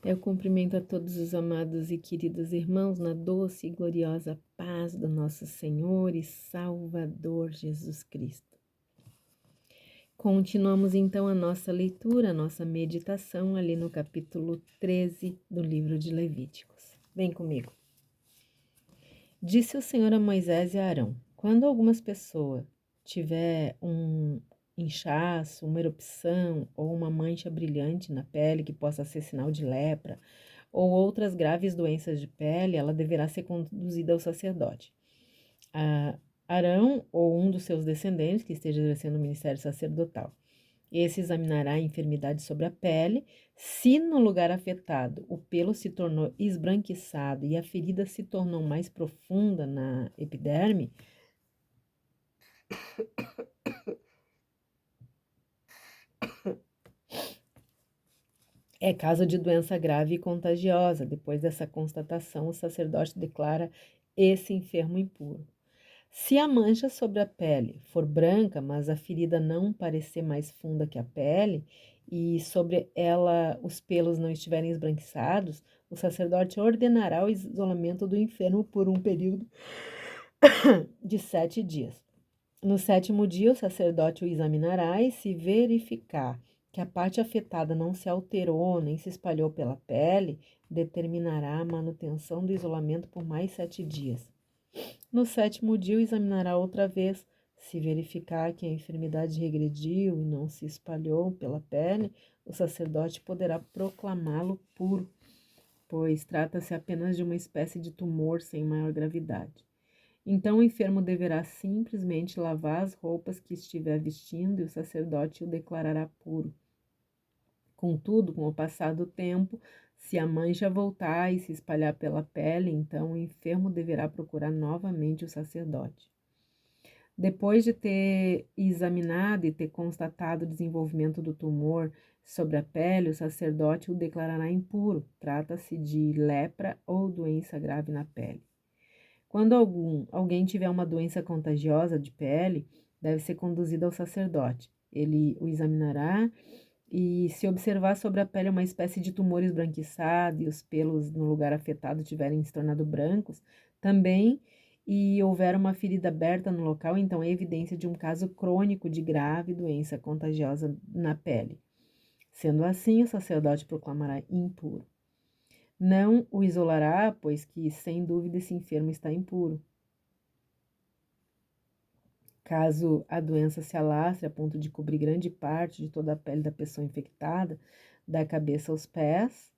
Eu cumprimento a todos os amados e queridos irmãos na doce e gloriosa paz do nosso Senhor e Salvador Jesus Cristo. Continuamos então a nossa leitura, a nossa meditação ali no capítulo 13 do livro de Levíticos. Vem comigo. Disse o Senhor a Moisés e a Arão: quando algumas pessoas tiver um inchaço, uma erupção ou uma mancha brilhante na pele que possa ser sinal de lepra, ou outras graves doenças de pele, ela deverá ser conduzida ao sacerdote. Arão ou um dos seus descendentes que esteja exercendo o ministério sacerdotal. Esse examinará a enfermidade sobre a pele. Se no lugar afetado o pelo se tornou esbranquiçado e a ferida se tornou mais profunda na epiderme, é caso de doença grave e contagiosa. Depois dessa constatação, o sacerdote declara esse enfermo impuro. Se a mancha sobre a pele for branca, mas a ferida não parecer mais funda que a pele, e sobre ela os pelos não estiverem esbranquiçados, o sacerdote ordenará o isolamento do enfermo por um período de 7 dias. No 7º dia, o sacerdote o examinará e, se verificar que a parte afetada não se alterou nem se espalhou pela pele, determinará a manutenção do isolamento por mais 7 dias. No 7º dia, o examinará outra vez. Se verificar que a enfermidade regrediu e não se espalhou pela pele, o sacerdote poderá proclamá-lo puro, pois trata-se apenas de uma espécie de tumor sem maior gravidade. Então o enfermo deverá simplesmente lavar as roupas que estiver vestindo e o sacerdote o declarará puro. Contudo, com o passar do tempo, se a mancha voltar e se espalhar pela pele, então o enfermo deverá procurar novamente o sacerdote. Depois de ter examinado e ter constatado o desenvolvimento do tumor sobre a pele, o sacerdote o declarará impuro. Trata-se de lepra ou doença grave na pele. Quando alguém tiver uma doença contagiosa de pele, deve ser conduzido ao sacerdote. Ele o examinará e, se observar sobre a pele uma espécie de tumor esbranquiçado e os pelos no lugar afetado tiverem se tornado brancos, também, e houver uma ferida aberta no local, então é evidência de um caso crônico de grave doença contagiosa na pele. Sendo assim, o sacerdote proclamará impuro. Não o isolará, pois que, sem dúvida, esse enfermo está impuro. Caso a doença se alastre a ponto de cobrir grande parte de toda a pele da pessoa infectada, da cabeça aos pés,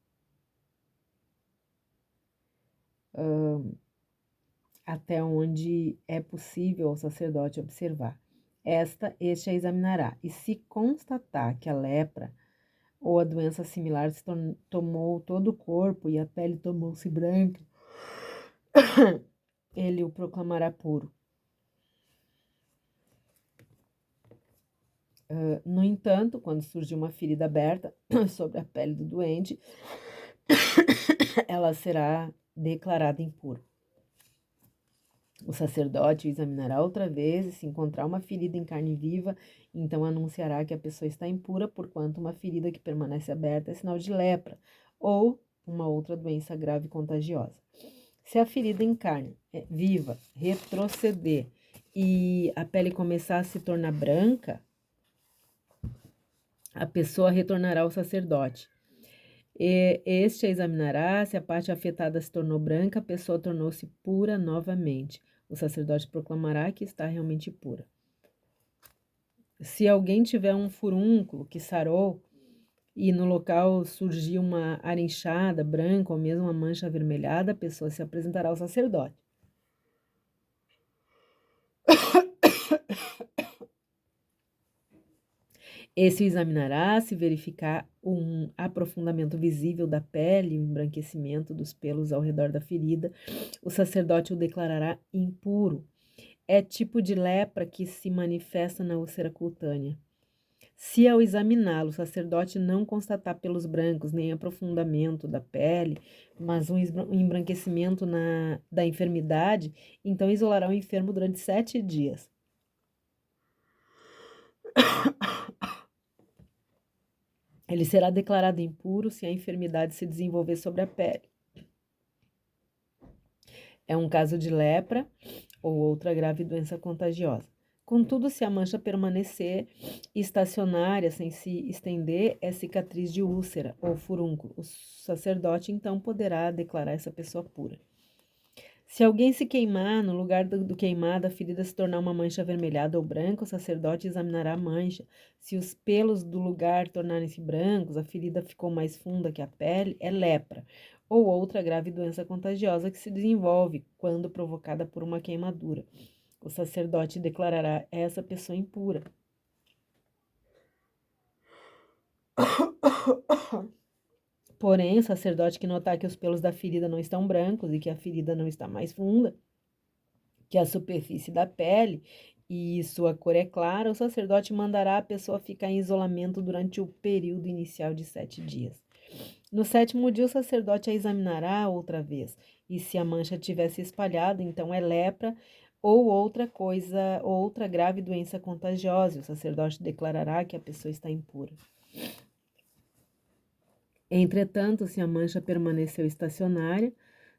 até onde é possível ao sacerdote observar. Este a examinará, e se constatar que a lepra ou a doença similar se tomou todo o corpo e a pele tornou-se branca, ele o proclamará puro. No entanto, quando surgir uma ferida aberta sobre a pele do doente, ela será declarada impura. O sacerdote o examinará outra vez e, se encontrar uma ferida em carne viva, então anunciará que a pessoa está impura, porquanto uma ferida que permanece aberta é sinal de lepra ou uma outra doença grave e contagiosa. Se a ferida em carne viva retroceder e a pele começar a se tornar branca, a pessoa retornará ao sacerdote. Este a examinará, se a parte afetada se tornou branca, a pessoa tornou-se pura novamente. O sacerdote proclamará que está realmente pura. Se alguém tiver um furúnculo que sarou e no local surgiu uma área inchada, branca ou mesmo uma mancha avermelhada, a pessoa se apresentará ao sacerdote. Esse o examinará, se verificar um aprofundamento visível da pele e o embranquecimento dos pelos ao redor da ferida, o sacerdote o declarará impuro. É tipo de lepra que se manifesta na úlcera cutânea. Se ao examiná-lo o sacerdote não constatar pelos brancos nem aprofundamento da pele, mas um embranquecimento da enfermidade, então isolará o enfermo durante 7 dias. Ele será declarado impuro se a enfermidade se desenvolver sobre a pele. É um caso de lepra ou outra grave doença contagiosa. Contudo, se a mancha permanecer estacionária sem se estender, é cicatriz de úlcera ou furúnculo. O sacerdote então poderá declarar essa pessoa pura. Se alguém se queimar, no lugar do queimado, a ferida se tornar uma mancha avermelhada ou branca, o sacerdote examinará a mancha. Se os pelos do lugar tornarem-se brancos, a ferida ficou mais funda que a pele, é lepra, ou outra grave doença contagiosa que se desenvolve quando provocada por uma queimadura. O sacerdote declarará essa pessoa impura. Porém, o sacerdote que notar que os pelos da ferida não estão brancos e que a ferida não está mais funda, que a superfície da pele e sua cor é clara, o sacerdote mandará a pessoa ficar em isolamento durante o período inicial de 7 dias. No 7º dia, o sacerdote a examinará outra vez, e se a mancha tiver se espalhado, então é lepra ou outra grave doença contagiosa. O sacerdote declarará que a pessoa está impura. Entretanto, se a mancha permaneceu estacionária,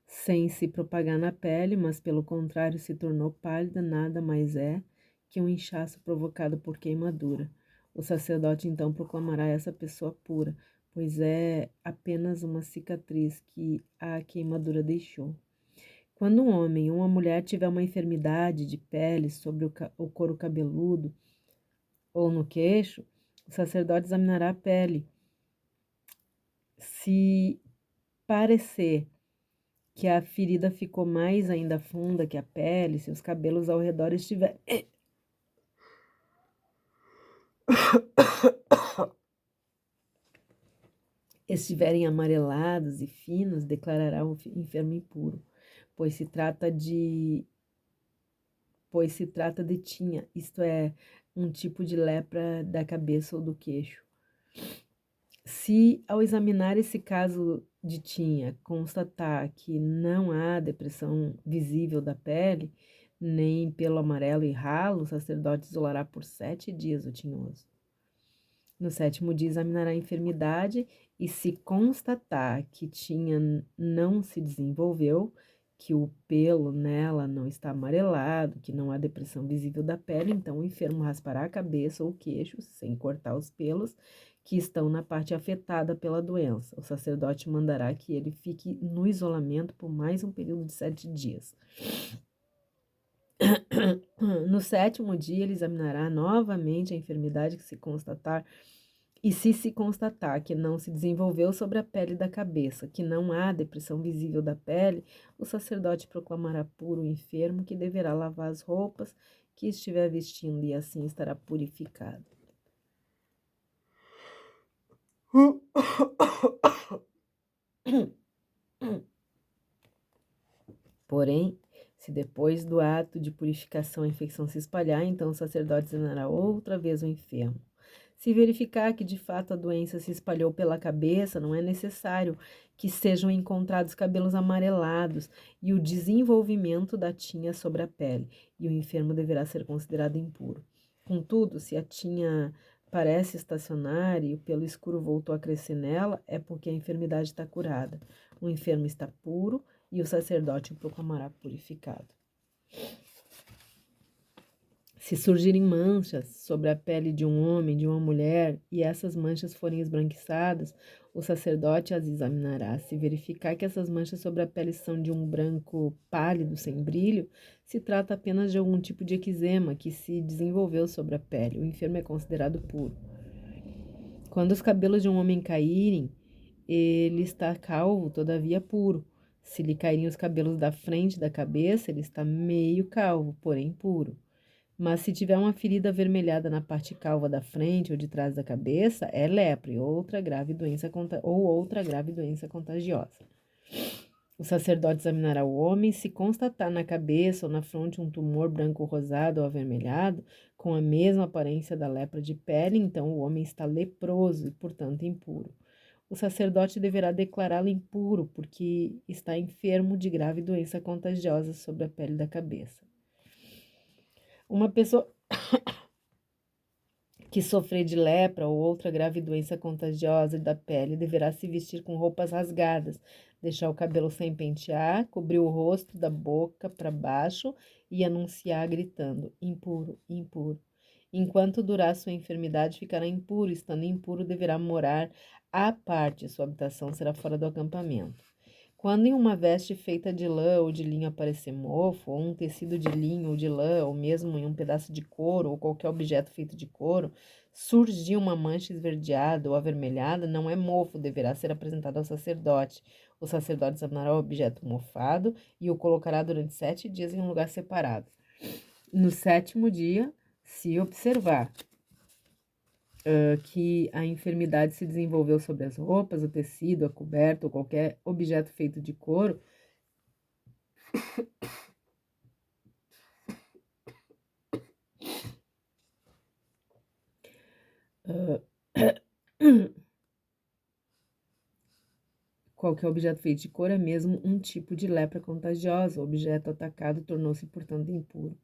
sem se propagar na pele, mas pelo contrário se tornou pálida, nada mais é que um inchaço provocado por queimadura. O sacerdote então proclamará essa pessoa pura, pois é apenas uma cicatriz que a queimadura deixou. Quando um homem ou uma mulher tiver uma enfermidade de pele sobre o couro cabeludo ou no queixo, o sacerdote examinará a pele. Se parecer que a ferida ficou mais ainda funda que a pele, se os cabelos ao redor estiverem amarelados e finos, declarará o enfermo impuro, pois se trata de tinha, isto é, um tipo de lepra da cabeça ou do queixo. Se, ao examinar esse caso de tinha, constatar que não há depressão visível da pele, nem pelo amarelo e ralo, o sacerdote isolará por 7 dias o tinhoso. No 7º dia, examinará a enfermidade e, se constatar que tinha não se desenvolveu, que o pelo nela não está amarelado, que não há depressão visível da pele, então o enfermo raspará a cabeça ou o queixo, sem cortar os pelos que estão na parte afetada pela doença. O sacerdote mandará que ele fique no isolamento por mais um período de 7 dias. No 7º dia, ele examinará novamente a enfermidade que se constatar. E se constatar que não se desenvolveu sobre a pele da cabeça, que não há depressão visível da pele, o sacerdote proclamará puro o enfermo, que deverá lavar as roupas que estiver vestindo e assim estará purificado. Porém, se depois do ato de purificação a infecção se espalhar, então o sacerdote examinará outra vez o enfermo. Se verificar que de fato a doença se espalhou pela cabeça, não é necessário que sejam encontrados cabelos amarelados e o desenvolvimento da tinha sobre a pele, e o enfermo deverá ser considerado impuro. Contudo, se a tinha parece estacionar e o pelo escuro voltou a crescer nela, é porque a enfermidade está curada. O enfermo está puro e o sacerdote o proclamará purificado. Se surgirem manchas sobre a pele de um homem, de uma mulher, e essas manchas forem esbranquiçadas, o sacerdote as examinará. Se verificar que essas manchas sobre a pele são de um branco pálido, sem brilho, se trata apenas de algum tipo de eczema que se desenvolveu sobre a pele. O enfermo é considerado puro. Quando os cabelos de um homem caírem, ele está calvo, todavia puro. Se lhe caírem os cabelos da frente da cabeça, ele está meio calvo, porém puro. Mas se tiver uma ferida avermelhada na parte calva da frente ou de trás da cabeça, é lepra ou outra grave doença contagiosa. O sacerdote examinará o homem, se constatar na cabeça ou na fronte um tumor branco rosado ou avermelhado, com a mesma aparência da lepra de pele, então o homem está leproso e, portanto, impuro. O sacerdote deverá declará-lo impuro, porque está enfermo de grave doença contagiosa sobre a pele da cabeça. Uma pessoa que sofrer de lepra ou outra grave doença contagiosa da pele deverá se vestir com roupas rasgadas, deixar o cabelo sem pentear, cobrir o rosto da boca para baixo e anunciar gritando: impuro, impuro. Enquanto durar sua enfermidade, ficará impuro. Estando impuro, deverá morar à parte. Sua habitação será fora do acampamento. Quando em uma veste feita de lã ou de linho aparecer mofo, ou um tecido de linho ou de lã, ou mesmo em um pedaço de couro ou qualquer objeto feito de couro, surgir uma mancha esverdeada ou avermelhada, não é mofo, deverá ser apresentado ao sacerdote. O sacerdote examinará o objeto mofado e o colocará durante 7 dias em um lugar separado. No 7º dia, se observar que a enfermidade se desenvolveu sobre as roupas, o tecido, a coberta ou qualquer objeto feito de couro, qualquer objeto feito de couro é mesmo um tipo de lepra contagiosa. O objeto atacado tornou-se, portanto, impuro.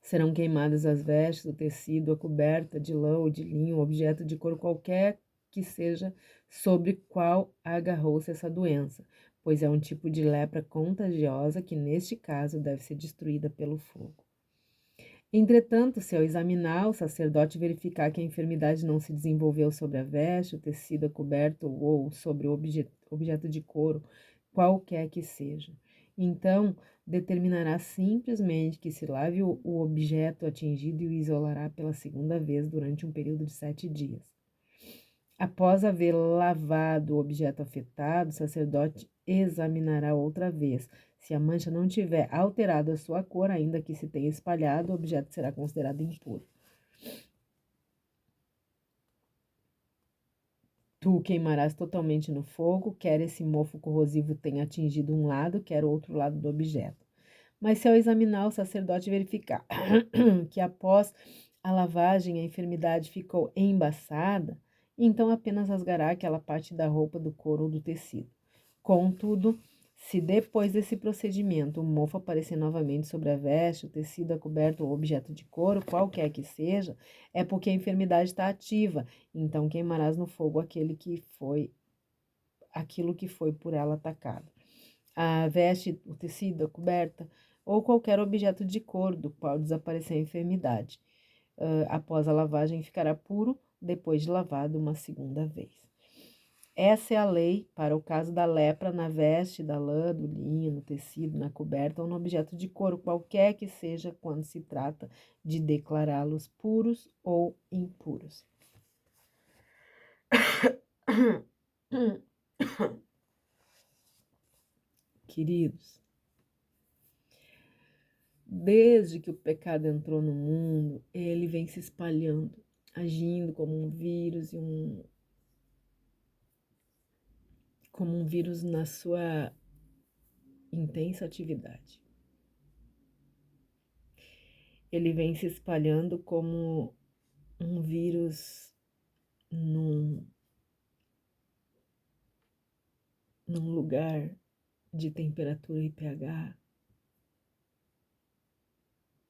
Serão queimadas as vestes, o tecido, a coberta de lã ou de linho, o objeto de couro qualquer que seja sobre qual agarrou-se essa doença, pois é um tipo de lepra contagiosa que, neste caso, deve ser destruída pelo fogo. Entretanto, se ao examinar o sacerdote verificar que a enfermidade não se desenvolveu sobre a veste, o tecido coberto ou sobre o objeto de couro, qualquer que seja, então determinará simplesmente que se lave o objeto atingido e o isolará pela segunda vez durante um período de 7 dias. Após haver lavado o objeto afetado, o sacerdote examinará outra vez. Se a mancha não tiver alterado a sua cor, ainda que se tenha espalhado, o objeto será considerado impuro. Tu o queimarás totalmente no fogo, quer esse mofo corrosivo tenha atingido um lado, quer o outro lado do objeto. Mas se ao examinar o sacerdote verificar que após a lavagem a enfermidade ficou embaçada, então apenas rasgará aquela parte da roupa, do couro ou do tecido. Contudo, se depois desse procedimento o mofo aparecer novamente sobre a veste, o tecido, a coberta ou objeto de couro, qualquer que seja, é porque a enfermidade está ativa, então queimarás no fogo aquilo que foi por ela atacado. A veste, o tecido, a coberta ou qualquer objeto de couro do qual desaparecer a enfermidade. Após a lavagem ficará puro, depois de lavado uma segunda vez. Essa é a lei para o caso da lepra na veste, da lã, do linho, no tecido, na coberta ou no objeto de couro, qualquer que seja, quando se trata de declará-los puros ou impuros. Queridos, desde que o pecado entrou no mundo, ele vem se espalhando, agindo como um vírus como um vírus na sua intensa atividade. Ele vem se espalhando como um vírus num lugar de temperatura e pH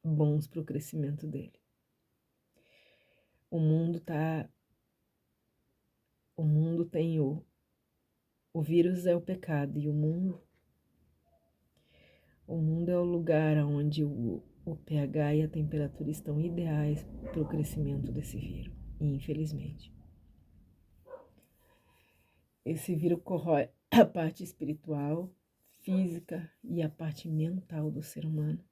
bons para o crescimento dele. O mundo tem o vírus é o pecado e o mundo é o lugar onde o pH e a temperatura estão ideais para o crescimento desse vírus. E infelizmente, esse vírus corrói a parte espiritual, física e a parte mental do ser humano.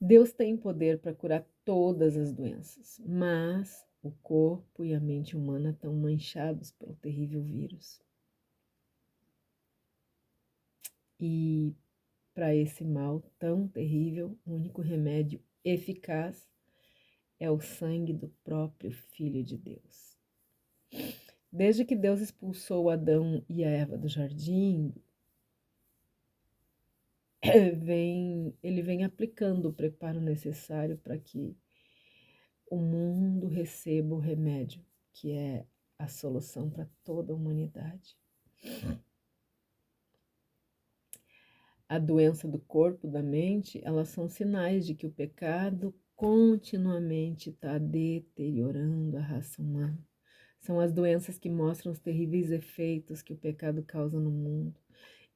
Deus tem poder para curar todas as doenças, mas o corpo e a mente humana estão manchados pelo terrível vírus. E para esse mal tão terrível, o único remédio eficaz é o sangue do próprio Filho de Deus. Desde que Deus expulsou Adão e a Eva do jardim, ele vem aplicando o preparo necessário para que o mundo receba o remédio, que é a solução para toda a humanidade. A doença do corpo, da mente, elas são sinais de que o pecado continuamente está deteriorando a raça humana. São as doenças que mostram os terríveis efeitos que o pecado causa no mundo.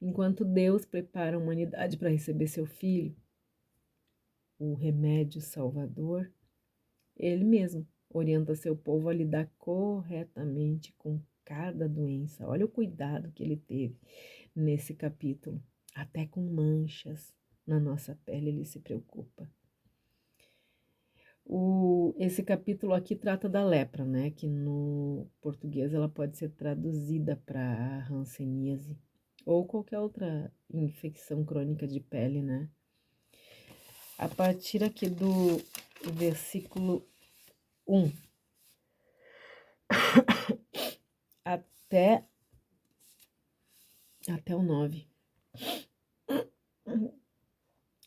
Enquanto Deus prepara a humanidade para receber seu Filho, o remédio salvador, Ele mesmo orienta seu povo a lidar corretamente com cada doença. Olha o cuidado que Ele teve nesse capítulo. Até com manchas na nossa pele Ele se preocupa. Esse capítulo aqui trata da lepra, né? Que no português ela pode ser traduzida para hanseníase ou qualquer outra infecção crônica de pele, né? A partir aqui do versículo 1 até o 9,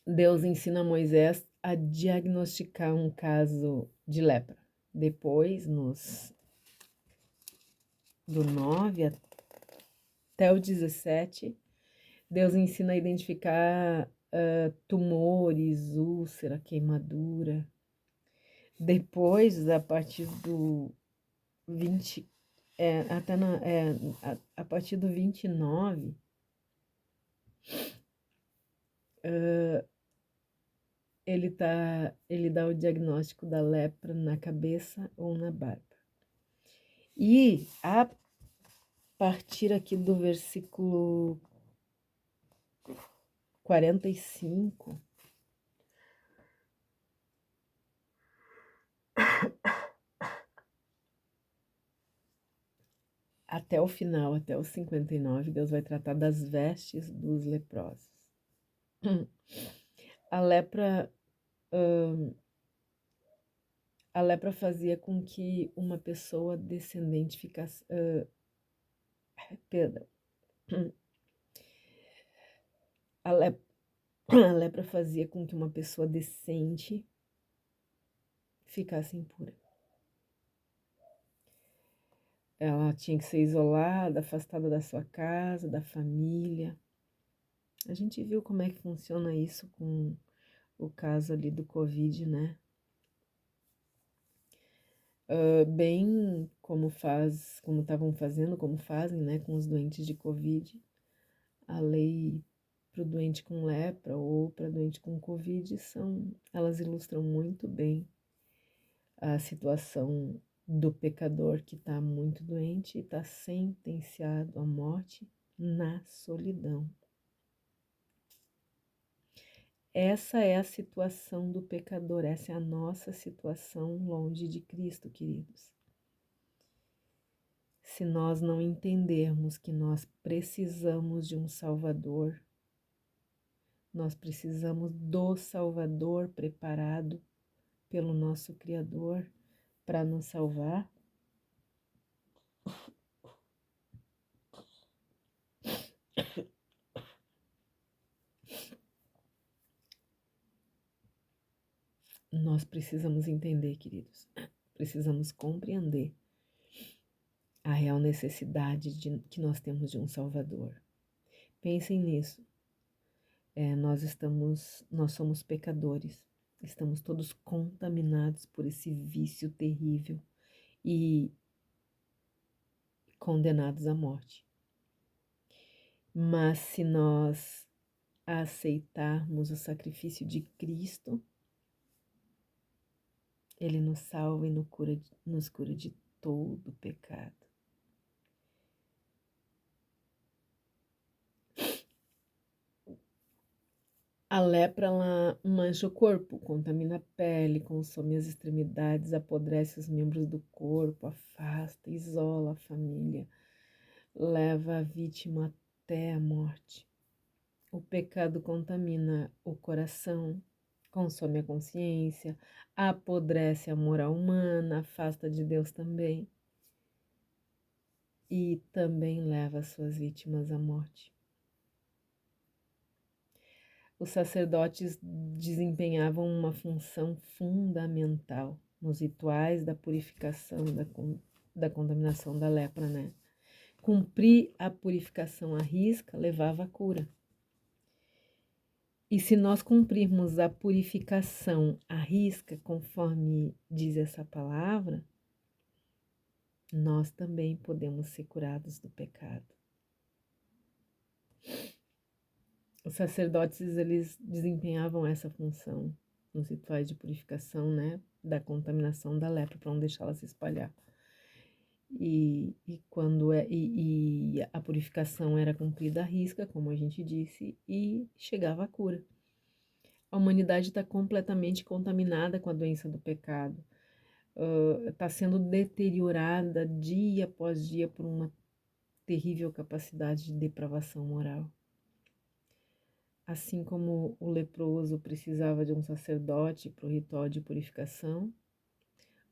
Deus ensina Moisés a diagnosticar um caso de lepra. Depois, do 9 até o 17, Deus ensina a identificar tumores, úlcera, queimadura. Depois, a partir do 20, a partir do 29, ele dá o diagnóstico da lepra na cabeça ou na barba. E a partir aqui do versículo 45, até o final, até os 59, Deus vai tratar das vestes dos leprosos. A lepra fazia com que uma pessoa descendente ficasse... perdão. A lepra fazia com que uma pessoa decente ficasse impura. Ela tinha que ser isolada, afastada da sua casa, da família. A gente viu como é que funciona isso com o caso ali do Covid, né? Bem como estavam fazendo, como fazem, né, com os doentes de Covid. A lei para o doente com lepra ou para doente com Covid elas ilustram muito bem a situação do pecador que está muito doente e está sentenciado à morte na solidão. Essa é a situação do pecador, essa é a nossa situação longe de Cristo, queridos. Se nós não entendermos que nós precisamos de um Salvador, nós precisamos do Salvador preparado pelo nosso Criador para nos salvar, nós precisamos entender, queridos, precisamos compreender a real necessidade que nós temos de um Salvador. Pensem nisso. Nós somos pecadores, estamos todos contaminados por esse vício terrível e condenados à morte. Mas se nós aceitarmos o sacrifício de Cristo, Ele nos salva e nos cura de todo o pecado. A lepra, ela mancha o corpo, contamina a pele, consome as extremidades, apodrece os membros do corpo, afasta, isola a família, leva a vítima até a morte. O pecado contamina o coração, consome a consciência, apodrece a moral humana, afasta de Deus também e também leva as suas vítimas à morte. Os sacerdotes desempenhavam uma função fundamental nos rituais da purificação da contaminação da lepra, né? Cumprir a purificação à risca levava à cura. E se nós cumprirmos a purificação à risca, conforme diz essa palavra, nós também podemos ser curados do pecado. Os sacerdotes, eles desempenhavam essa função nos rituais de purificação, né, da contaminação da lepra, para não deixá-la se espalhar. E a purificação era cumprida à risca, como a gente disse, e chegava a cura. A humanidade está completamente contaminada com a doença do pecado. Está sendo deteriorada dia após dia por uma terrível capacidade de depravação moral. Assim como o leproso precisava de um sacerdote para o ritual de purificação,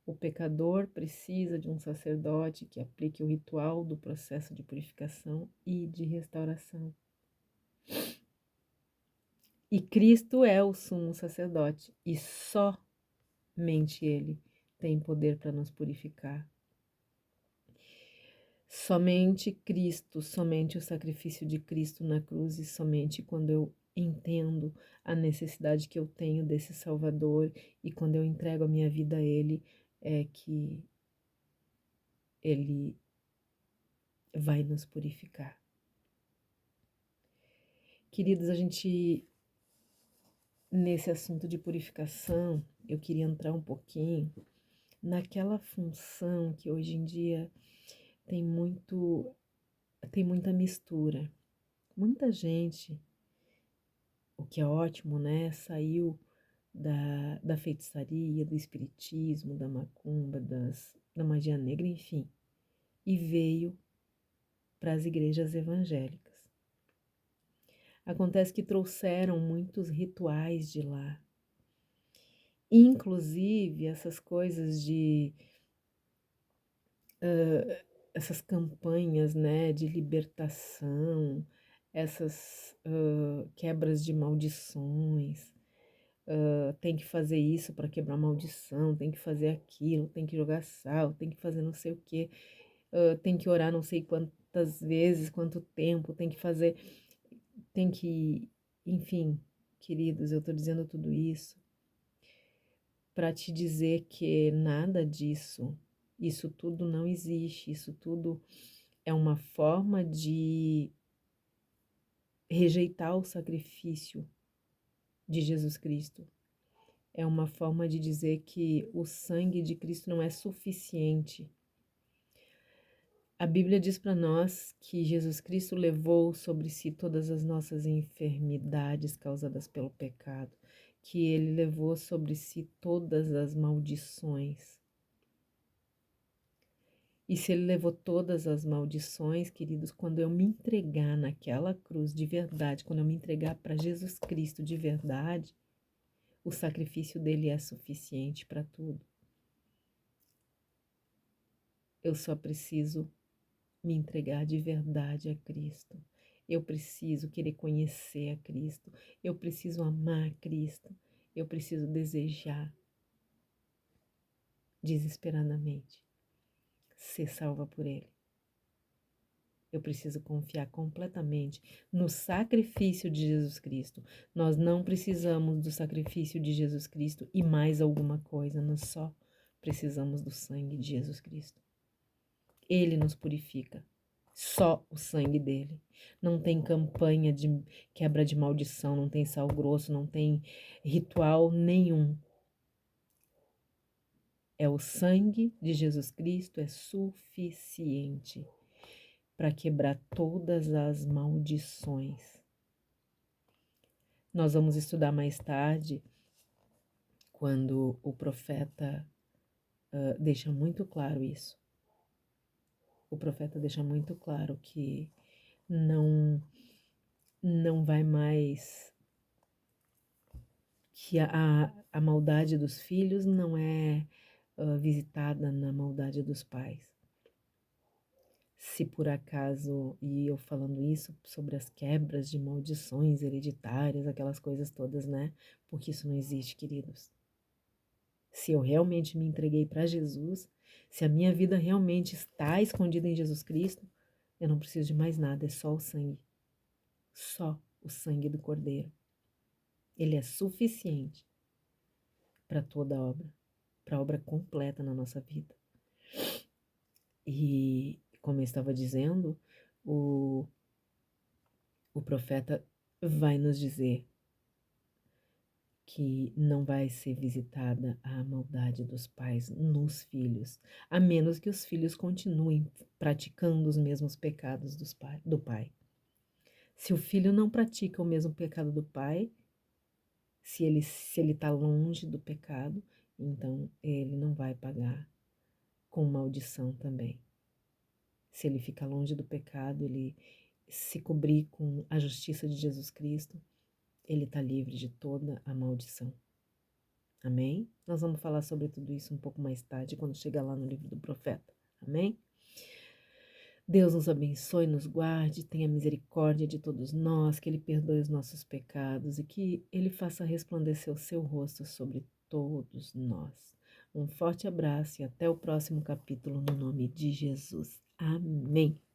o pecador precisa de um sacerdote que aplique o ritual do processo de purificação e de restauração. E Cristo é o sumo sacerdote, e somente Ele tem poder para nos purificar. Somente Cristo, somente o sacrifício de Cristo na cruz, e somente quando eu entendo a necessidade que eu tenho desse Salvador e quando eu entrego a minha vida a Ele, é que Ele vai nos purificar. Queridos, nesse assunto de purificação, eu queria entrar um pouquinho naquela função que hoje em dia tem muita mistura. Muita gente, o que é ótimo, né, saiu da feitiçaria, do espiritismo, da macumba, da magia negra, enfim, e veio para as igrejas evangélicas. Acontece que trouxeram muitos rituais de lá, inclusive essas coisas essas campanhas, né, de libertação, essas quebras de maldições. Tem que fazer isso para quebrar maldição, tem que fazer aquilo, tem que jogar sal, tem que fazer não sei o quê, tem que orar não sei quantas vezes, quanto tempo, enfim, queridos, eu estou dizendo tudo isso para te dizer que nada disso, isso tudo não existe, isso tudo é uma forma de rejeitar o sacrifício de Jesus Cristo. É uma forma de dizer que o sangue de Cristo não é suficiente. A Bíblia diz para nós que Jesus Cristo levou sobre si todas as nossas enfermidades causadas pelo pecado, que ele levou sobre si todas as maldições. E se ele levou todas as maldições, queridos, quando eu me entregar naquela cruz de verdade, quando eu me entregar para Jesus Cristo de verdade, o sacrifício dele é suficiente para tudo. Eu só preciso me entregar de verdade a Cristo. Eu preciso querer conhecer a Cristo. Eu preciso amar a Cristo. Eu preciso desejar desesperadamente ser salva por Ele. Eu preciso confiar completamente no sacrifício de Jesus Cristo. Nós não precisamos do sacrifício de Jesus Cristo e mais alguma coisa. Nós só precisamos do sangue de Jesus Cristo. Ele nos purifica. Só o sangue dele. Não tem campanha de quebra de maldição, não tem sal grosso, não tem ritual nenhum. É o sangue de Jesus Cristo, é suficiente para quebrar todas as maldições. Nós vamos estudar mais tarde, quando o profeta deixa muito claro isso. O profeta deixa muito claro que não vai mais, que a maldade dos filhos não é visitada na maldade dos pais. Se por acaso, e eu falando isso sobre as quebras de maldições hereditárias, aquelas coisas todas, né? Porque isso não existe, queridos. Se eu realmente me entreguei para Jesus, se a minha vida realmente está escondida em Jesus Cristo, eu não preciso de mais nada, é só o sangue. Só o sangue do Cordeiro. Ele é suficiente para toda a obra, para a obra completa na nossa vida. E, como eu estava dizendo, o profeta vai nos dizer que não vai ser visitada a maldade dos pais nos filhos, a menos que os filhos continuem praticando os mesmos pecados do pai. Se o filho não pratica o mesmo pecado do pai, se ele está longe do pecado, então ele não vai pagar com maldição também. Se ele fica longe do pecado, ele se cobrir com a justiça de Jesus Cristo, ele está livre de toda a maldição. Amém? Nós vamos falar sobre tudo isso um pouco mais tarde, quando chegar lá no livro do profeta. Amém? Deus nos abençoe, nos guarde, tenha misericórdia de todos nós, que Ele perdoe os nossos pecados e que Ele faça resplandecer o seu rosto sobre todos nós. Um forte abraço e até o próximo capítulo, no nome de Jesus. Amém.